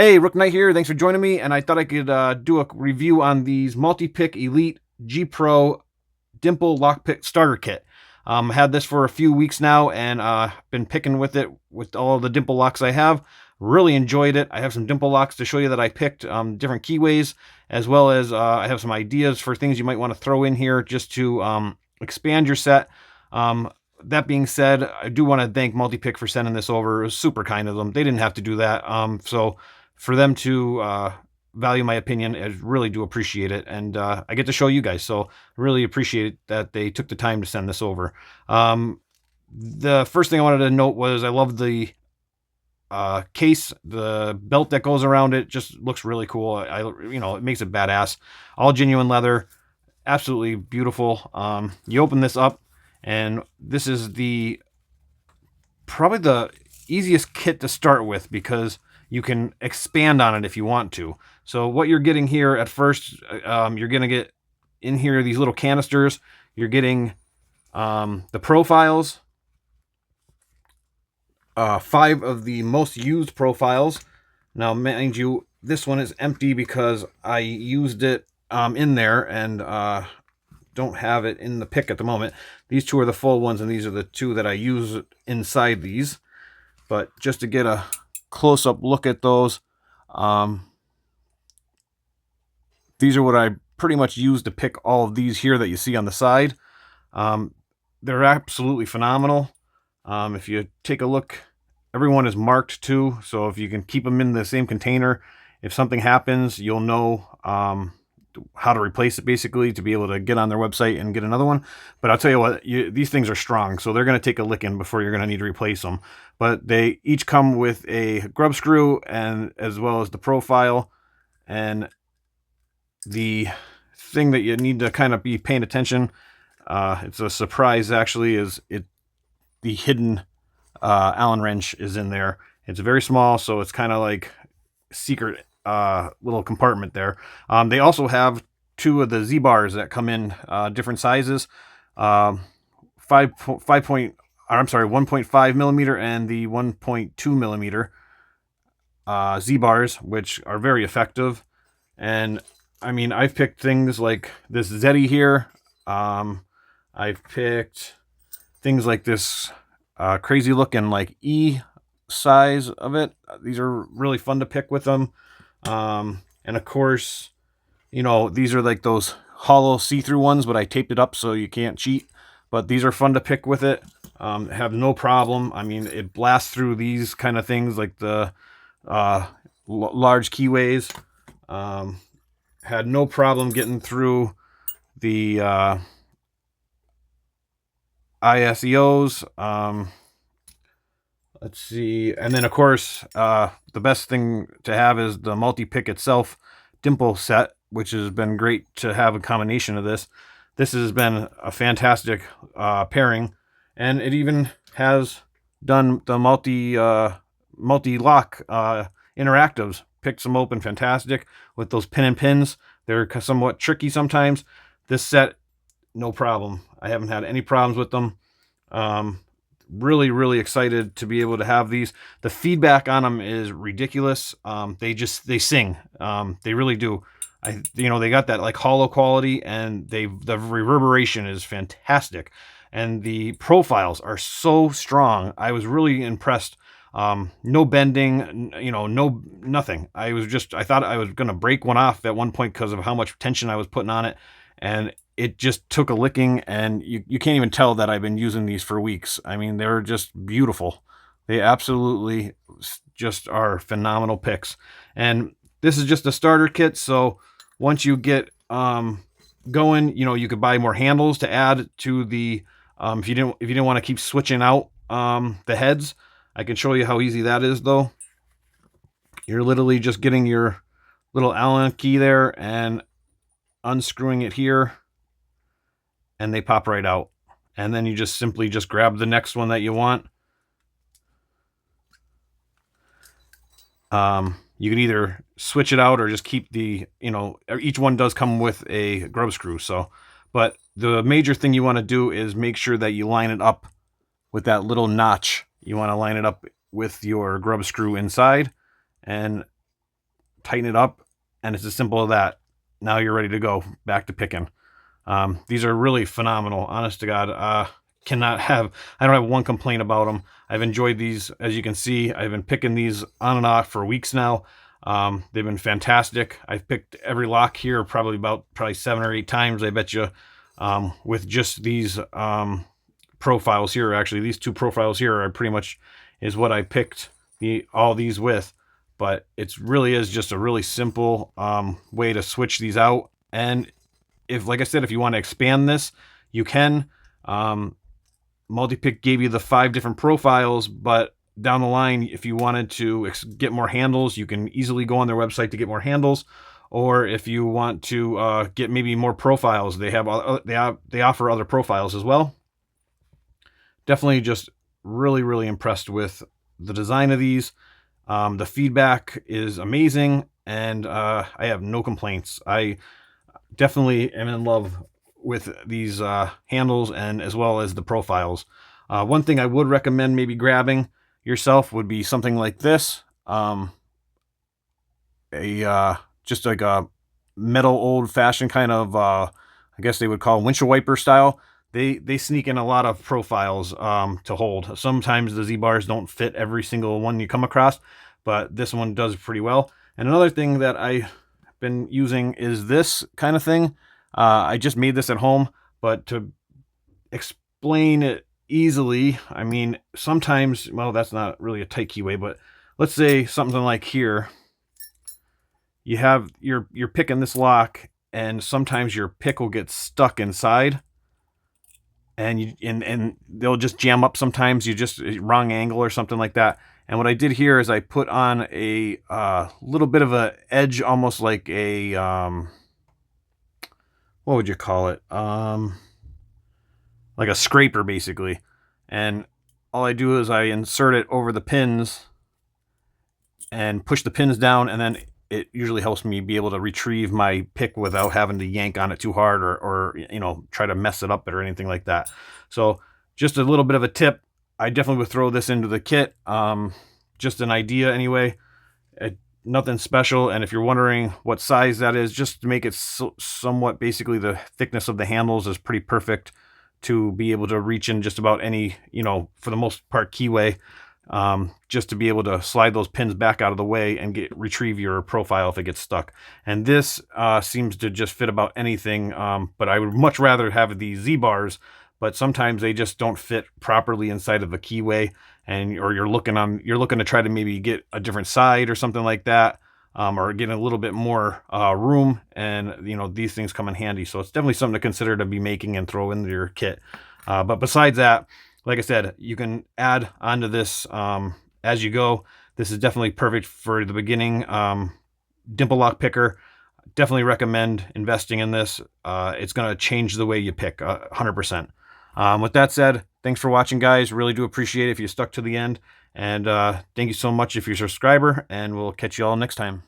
Hey, Rook Knight here. Thanks for joining me. And I thought I could do a review on these Multipick ELITE G-pro Dimple Lockpick Starter Kit. Had this for a few weeks now and been picking with it with all the dimple locks I have. Really enjoyed it. I have some dimple locks to show you that I picked, different keyways, as well as I have some ideas for things you might want to throw in here just to expand your set. That being said, I do want to thank Multipick for sending this over. It was super kind of them. They didn't have to do that. So for them to value my opinion, I really do appreciate it. And I get to show you guys. So really appreciate that they took the time to send this over. The first thing I wanted to note was I love the case. The belt that goes around it just looks really cool. It makes it badass. All genuine leather. Absolutely beautiful. You open this up, and this is probably the easiest kit to start with because you can expand on it if you want to. So what you're getting here at first, you're going to get in here these little canisters. You're getting the profiles, 5 of the most used profiles. Now, mind you, this one is empty because I used it in there and don't have it in the pick at the moment. These 2 are the full ones, and these are the 2 that I use inside these. But just to get a close-up look at those, these are what I pretty much use to pick all of these here that you see on the side. They're absolutely phenomenal. If you take a look, everyone is marked too, so if you can keep them in the same container, if something happens, you'll know how to replace it, basically, to be able to get on their website and get another one. But I'll tell you what, these things are strong, so they're going to take a licking before you're going to need to replace them. But they each come with a grub screw, and as well as the profile. And the thing that you need to kind of be paying attention, it's a surprise actually, is the hidden Allen wrench is in there. It's very small, so it's kind of like secret little compartment there. They also have 2 of the Z bars that come in different sizes, 1.5 millimeter and the 1.2 millimeter Z bars, which are very effective. And I mean, I've picked things like this Zeddy here. I've picked things like this crazy looking like E size of it. These are really fun to pick with them. And of course, these are like those hollow see-through ones, but I taped it up so you can't cheat. But these are fun to pick with it. Have no problem. I mean, it blasts through these kind of things like the large keyways. Had no problem getting through the ISEOs. Let's see. And then, of course, the best thing to have is the Multipick itself dimple set, which has been great to have a combination of this. This has been a fantastic pairing, and it even has done the multi-lock interactives. Picked them open fantastic with those pin and pins. They're somewhat tricky sometimes. This set, no problem. I haven't had any problems with them. Really, really excited to be able to have these. The feedback on them is ridiculous. They sing. They really do. They got that like hollow quality, and the reverberation is fantastic, and the profiles are so strong. I was really impressed. No bending, no nothing. I thought I was gonna break one off at one point because of how much tension I was putting on it, and it just took a licking, and you can't even tell that I've been using these for weeks. I mean, they're just beautiful. They absolutely just are phenomenal picks. And this is just a starter kit, so once you get going, you could buy more handles to add to the if you didn't want to keep switching out the heads. I can show you how easy that is, though. You're literally just getting your little Allen key there and unscrewing it here, and they pop right out. And then you just simply grab the next one that you want. You can either switch it out or just keep the, each one does come with a grub screw. But the major thing you want to do is make sure that you line it up with that little notch. You want to line it up with your grub screw inside, and tighten it up, and it's as simple as that. Now you're ready to go back to picking. These are really phenomenal, honest to God. I don't have one complaint about them. I've enjoyed these. As you can see, I've been picking these on and off for weeks now. They've been fantastic. I've picked every lock here probably 7 or 8 times, I bet you, with just these profiles here. Actually, these 2 profiles here are pretty much is what I picked all these with. But it really is just a really simple way to switch these out. And like I said, if you want to expand this, you can. Multipick gave you the 5 different profiles, but down the line, if you wanted to get more handles, you can easily go on their website to get more handles. Or if you want to get maybe more profiles, they offer other profiles as well. Definitely just really impressed with the design of these. The feedback is amazing, and I have no complaints. I definitely am in love with these handles, and as well as the profiles. One thing I would recommend maybe grabbing yourself would be something like this. Just like a metal old-fashioned kind of, I guess they would call windshield wiper style. They sneak in a lot of profiles to hold. Sometimes the Z-bars don't fit every single one you come across, but this one does pretty well. And another thing that I've been using is this kind of thing. I just made this at home, but to explain it easily, I mean, sometimes, well, that's not really a tight keyway, but let's say something like here, you're picking this lock, and sometimes your pick will get stuck inside, and they'll just jam up sometimes. You just wrong angle or something like that. And what I did here is I put on a little bit of a edge, almost like a what would you call it? Like a scraper, basically. And all I do is I insert it over the pins and push the pins down, and then it usually helps me be able to retrieve my pick without having to yank on it too hard or try to mess it up or anything like that. So just a little bit of a tip. I definitely would throw this into the kit. Just an idea anyway. Nothing special. And if you're wondering what size that is, just to make it somewhat, basically the thickness of the handles is pretty perfect to be able to reach in just about any, for the most part, keyway. Just to be able to slide those pins back out of the way and retrieve your profile if it gets stuck. And this seems to just fit about anything, but I would much rather have these Z-bars, but sometimes they just don't fit properly inside of a keyway, or you're looking to try to maybe get a different side or something like that, or get a little bit more room, and these things come in handy. So it's definitely something to consider to be making and throw into your kit. But besides that, like I said, you can add onto this as you go. This is definitely perfect for the beginning dimple lock picker. Definitely recommend investing in this. It's going to change the way you pick 100%. With that said, thanks for watching, guys. Really do appreciate it if you stuck to the end. And thank you so much if you're a subscriber, and we'll catch you all next time.